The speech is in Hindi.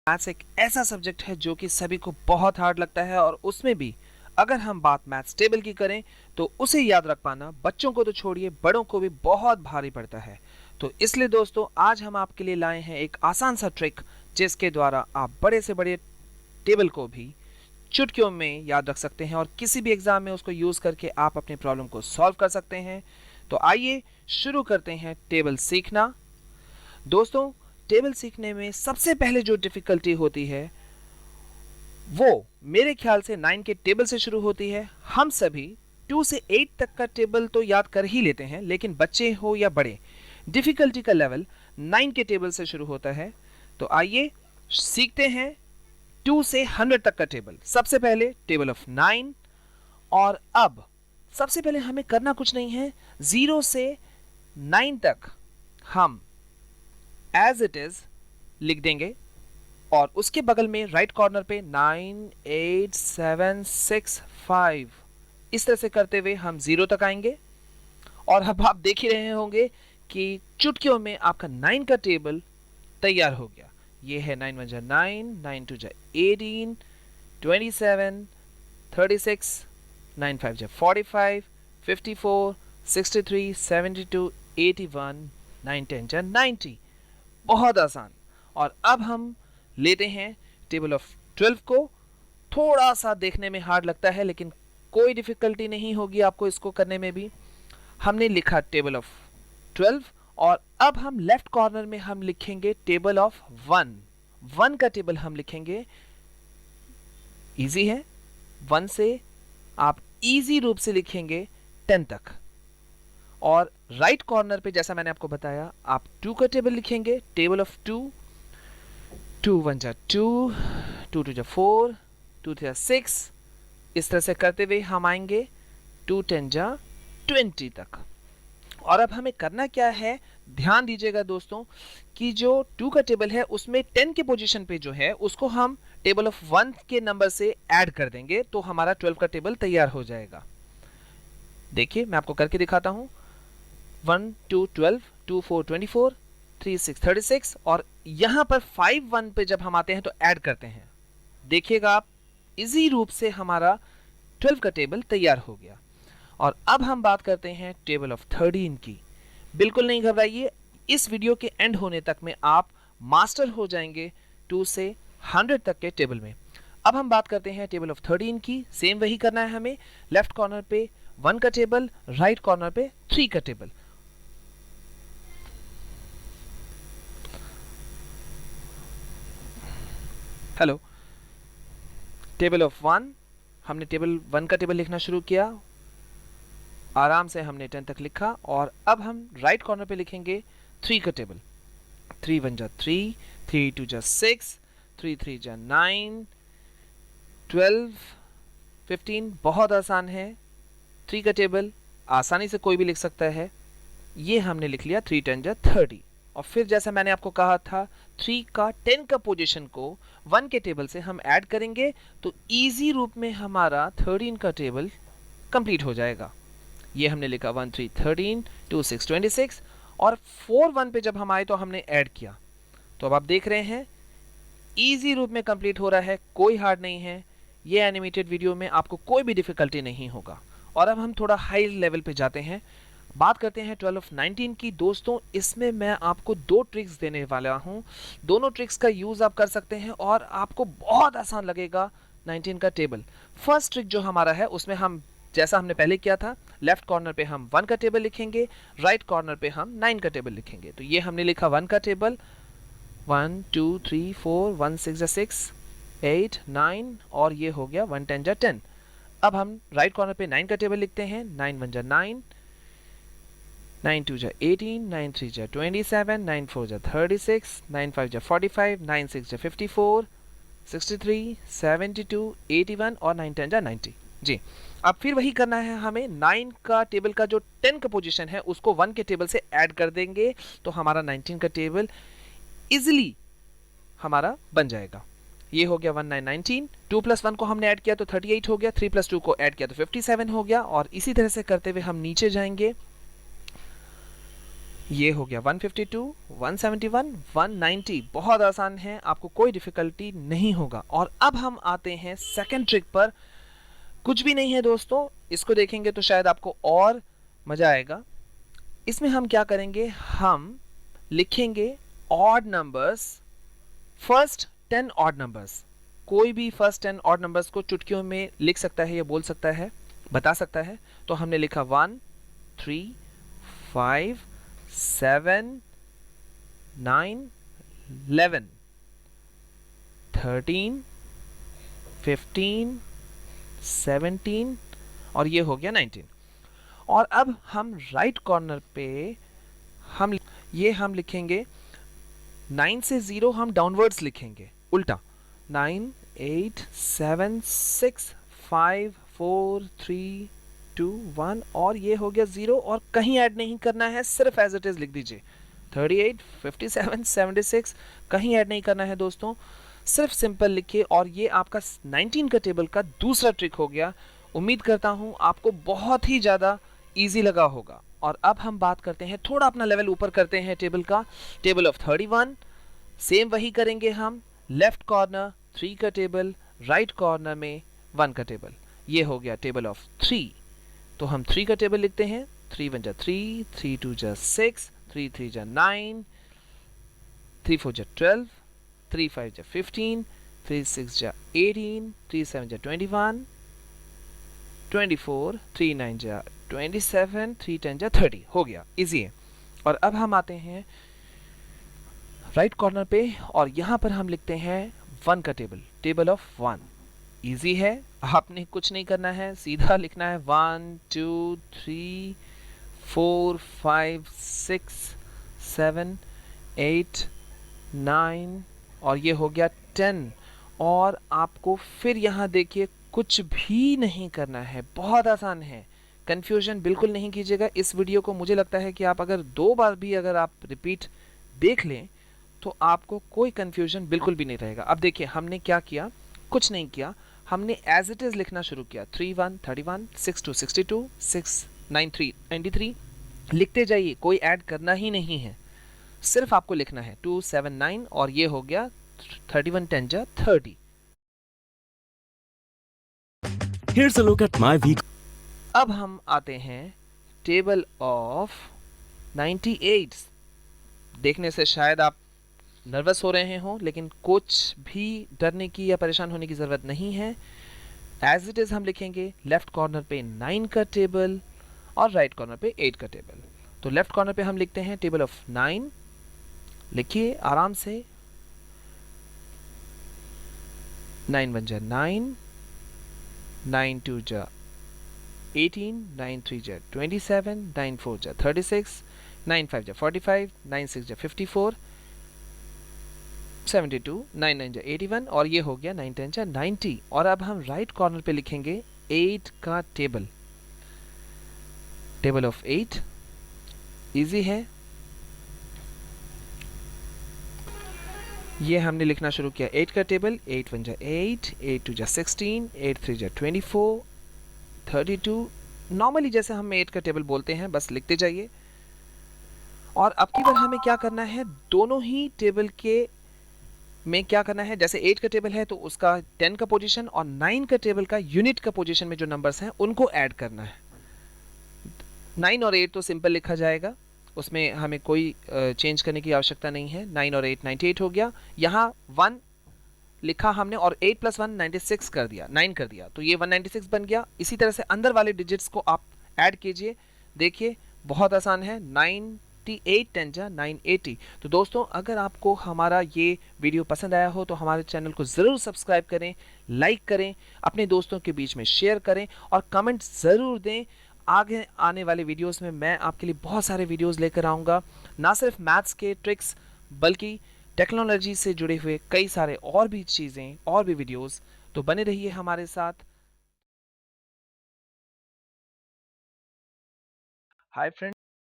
मैथ्स एक ऐसा सब्जेक्ट है जो कि सभी को बहुत हार्ड लगता है और उसमें भी अगर हम बात मैथ्स टेबल की करें तो उसे याद रख पाना बच्चों को तो छोड़िए बड़ों को भी बहुत भारी पड़ता है। तो इसलिए दोस्तों आज हम आपके लिए लाए हैं एक आसान सा ट्रिक जिसके द्वारा आप बड़े से बड़े टेबल को भी चुटकियों में याद रख सकते हैं और किसी भी एग्जाम में उसको यूज करके आप अपनी प्रॉब्लम को सॉल्व कर सकते हैं। तो आइए शुरू करते हैं टेबल सीखना। दोस्तों टेबल सीखने में सबसे पहले जो डिफिकल्टी होती है वो मेरे ख्याल से 9 के टेबल से शुरू होती है। हम सभी 2 से 8 तक का टेबल तो याद कर ही लेते हैं, लेकिन बच्चे हो या बड़े डिफिकल्टी का लेवल 9 के टेबल से शुरू होता है। तो आइए सीखते हैं 2 से 100 तक का टेबल। सबसे पहले टेबल ऑफ 9। और अब सबसे पहले हमें करना कुछ नहीं है, 0 से 9 तक हम एज इट इज लिख देंगे और उसके बगल में राइट कॉर्नर पे 9 8 7 6 5 इस तरह से करते हुए हम 0 तक आएंगे। और अब आप देख ही रहे होंगे कि चुटकियों में आपका 9 का टेबल तैयार हो गया। ये है 9 1 जा 9, 9 2 जा 18, 27, 36, 9 5 जा 45, 54, 63, 72, 81, 9 10 जा 90। बहुत आसान। और अब हम लेते हैं टेबल ऑफ 12 को। थोड़ा सा देखने में हार्ड लगता है लेकिन कोई डिफिकल्टी नहीं होगी आपको इसको करने में भी। हमने लिखा टेबल ऑफ 12 और अब हम लेफ्ट कॉर्नर में हम लिखेंगे टेबल ऑफ 1। 1 का टेबल हम लिखेंगे। इजी है, 1 से आप इजी रूप से लिखेंगे 10 तक। और राइट कॉर्नर पे जैसा मैंने आपको बताया आप 2 का टेबल लिखेंगे, टेबल ऑफ 2। 2 1 जा 2, 2 2 जा 4, 2 3 जा 6। इस तरह से करते हुए हम आएंगे 2 10 जा 20 तक। और अब हमें करना क्या है, ध्यान दीजिएगा दोस्तों कि जो 2 का टेबल है उसमें 10 के पोजीशन पे जो है उसको हम टेबल ऑफ 1 के नंबर से ऐड कर देंगे तो हमारा 12 का टेबल तैयार हो जाएगा। देखिए मैं आपको करके दिखाता हूं। 1 2 12, 2 4 24, 3 6 36 और यहां पर 5 1 पे जब हम आते हैं तो ऐड करते हैं। देखिएगा आप इजी रूप से हमारा 12 का टेबल तैयार हो गया। और अब हम बात करते हैं टेबल ऑफ 13 की। बिल्कुल नहीं घबराइए, इस वीडियो के एंड होने तक में आप मास्टर हो जाएंगे 2 से 100 तक के टेबल में। अब हम बात करते हैं टेबल ऑफ 13 की। सेम वही करना है हमें, लेफ्ट कॉर्नर पे 1 का टेबल, राइट कॉर्नर पे 3 का टेबल। हेलो, टेबल ऑफ 1, हमने टेबल 1 का टेबल लिखना शुरू किया। आराम से हमने 10 तक लिखा और अब हम राइट कॉर्नर पे लिखेंगे 3 का टेबल। 3 1 जा 3, 3 2 जा 6, 3 3 जा 9, 12, 15। बहुत आसान है, 3 का टेबल आसानी से कोई भी लिख सकता है। ये हमने लिख लिया 3 10 जा 30। और फिर जैसा मैंने आपको कहा था 3 का 10 का पोजीशन को 1 के टेबल से हम ऐड करेंगे तो इजी रूप में हमारा 13 का टेबल कंप्लीट हो जाएगा। ये हमने लिखा 1 3 13, 2 6 26 और 4 1 पे जब हम आए तो हमने ऐड किया। तो अब आप देख रहे हैं इजी रूप में कंप्लीट हो रहा है, कोई हार्ड नहीं है। ये एनिमेटेड वीडियो में आपको कोई भी डिफिकल्टी नहीं होगा। और अब हम थोड़ा हाई लेवल पे जाते हैं, बात करते हैं 12 ऑफ 19 की। दोस्तों इसमें मैं आपको 2 ट्रिक्स देने वाला हूं। दोनों ट्रिक्स का यूज आप कर सकते हैं और आपको बहुत आसान लगेगा 19 का टेबल। फर्स्ट ट्रिक जो हमारा है उसमें हम जैसा हमने पहले किया था, लेफ्ट कॉर्नर पे हम 1 का टेबल लिखेंगे, राइट कॉर्नर पे हम 9 का टेबल लिखेंगे। तो ये हमने लिखा 1 का टेबल, 1 2 3 4, 1 6 जा 6, 8 9 और ये हो गया 1 10 जा 10। अब हम राइट कॉर्नर पे 9 का टेबल लिखते हैं। 9 1 जा 9, 9 2 जा 18, 9 3 जा 27, 9 4 जा 36, 9 5 जा 45, 9 6 जा 54, 63, 72, 81 और 9 10 जा 90। जी, अब फिर वही करना है हमें। 9 का टेबल का जो 10 का पोजीशन है उसको 1 के टेबल से ऐड कर देंगे तो हमारा 19 का टेबल इजिली हमारा बन जाएगा। ये हो गया 1 9 19, 2 + 1 को हमने ऐड किया तो 38 हो गया, 3 + 2 को ऐड किया तो 57 हो गया। और इसी तरह से करते हुए हम नीचे जाएंगे। ये हो गया 152, 171, 190। बहुत आसान है, आपको कोई डिफिकल्टी नहीं होगा। और अब हम आते हैं सेकंड ट्रिक पर। कुछ भी नहीं है दोस्तों, इसको देखेंगे तो शायद आपको और मजा आएगा। इसमें हम क्या करेंगे, हम लिखेंगे odd numbers, first 10 odd numbers. कोई भी फर्स्ट 10 ऑड नंबर्स को चुटकियों में लिख सकता है या बोल सकता है, बता सकता है। तो हमने लिखा 1, 3, 5, 7, 9, 11, 13, 15, 17 और ये हो गया 19। और अब हम राइट कॉर्नर पे हम लिखेंगे 9 से 0 हम डाउनवर्ड्स लिखेंगे, उल्टा। 9, 8, 7, 6, 5, 4, 3, 2, 1 और ये हो गया 0 और कहीं ऐड नहीं करना है, सिर्फ एज इट इज लिख दीजिए। 38, 57, 76 कहीं ऐड नहीं करना है दोस्तों, सिर्फ सिंपल लिखिए। और ये आपका 19 का टेबल का दूसरा ट्रिक हो गया। उम्मीद करता हूं आपको बहुत ही ज़्यादा इजी लगा होगा। और अब हम बात करते हैं, थोड़ा अपना लेवल ऊपर करते हैं टेबल का। टेबल ऑफ 31, सेम वही करेंगे हम, लेफ्ट कॉर्नर 3 का टेबल, राइट कॉर्नर में 1 का टेबल। ये हो गया टेबल ऑफ 3। तो हम 3 का टेबल लिखते हैं। 3 1 जा 3, 3 2 जा 6, 3 3 जा 9, 3 4 जा 12, 3 5 जा 15, 3 6 जा 18, 3 7 जा 21, 24, 3 9 जा 27, 3 10 जा 30। हो गया, इजी है। और अब हम आते हैं राइट कॉर्नर पे और यहाँ पर हम लिखते हैं 1 का टेबल, टेबल ऑफ 1। इजी है, आपने कुछ नहीं करना है, सीधा लिखना है 1 2 3 4 5 6 7 8 9 और ये हो गया 10। और आपको फिर यहाँ देखिए कुछ भी नहीं करना है, बहुत आसान है। कंफ्यूजन बिल्कुल नहीं कीजिएगा। इस वीडियो को मुझे लगता है कि आप अगर 2 बार भी अगर आप रिपीट देख लें तो आपको कोई कंफ्यूजन बिल्कुल भी नहीं रहेगा। अब देखिए हमने क्या किया, कुछ नहीं किया, हमने एज इट इज लिखना शुरू किया। 3 1 31, 6 2 62, 6 9 3 93। लिखते जाइए, कोई ऐड करना ही नहीं है, सिर्फ आपको लिखना है 2 7 9 और ये हो गया 31 10 जा 30। Here's a look at my week. अब हम आते हैं टेबल ऑफ 98। देखने से शायद आप नर्वस हो रहे हों, लेकिन कुछ भी डरने की या परेशान होने की ज़रूरत नहीं है। एज इट इज़ हम लिखेंगे लेफ्ट कॉर्नर पे 9 का टेबल और राइट कॉर्नर पे 8 का टेबल। तो लेफ्ट कॉर्नर पे हम लिखते हैं टेबल ऑफ 9, लिखिए आराम से। 9 1 जा 9, 9 2 जा 18, 9 3 जा 27, 9 4 जा 36, 9 5 जा 45, 9 6 जा 54, 72, 9 9 जा 81 और ये हो गया 9 10 जा 90। और अब हम राइट कॉर्नर पे लिखेंगे 8 का टेबल, टेबल ऑफ 8। इजी है, ये हमने लिखना शुरू किया 8 का टेबल। 8 1 जा 8, 8 2 जा 16, 8 3 जा 24, 32। नॉर्मली जैसे हम 8 का टेबल बोलते हैं, बस लिखते जाइए। और अब की बार हमें क्या करना है, दोनों ही टेबल के में क्या करना है, जैसे 8 का टेबल है तो उसका 10 का पोजीशन और 9 का टेबल का यूनिट का पोजीशन में जो नंबर्स हैं उनको ऐड करना है। 9 और 8 तो सिंपल लिखा जाएगा, उसमें हमें कोई चेंज करने की आवश्यकता नहीं है। 9 और 8 98 हो गया। यहाँ 1 लिखा हमने और 8 प्लस 1 96 कर दिया, 9 कर दिया, तो ये 196 बन गया। इसी तरह से अंदर वाले डिजिट्स को आप ऐड कीजिए, देखिए बहुत आसान है। 98 10 जा 980। तो दोस्तों अगर आपको हमारा ये वीडियो पसंद आया हो तो हमारे चैनल को ज़रूर सब्सक्राइब करें, लाइक करें, अपने दोस्तों के बीच में शेयर करें और कमेंट ज़रूर दें। आगे आने वाले वीडियोस में मैं आपके लिए बहुत सारे वीडियोस लेकर आऊँगा, ना सिर्फ मैथ्स के ट्रिक्स बल्कि टेक्नोलॉजी से जुड़े हुए कई सारे और भी चीज़ें और भी वीडियोस। तो बने रहिए हमारे साथ। Hi friends.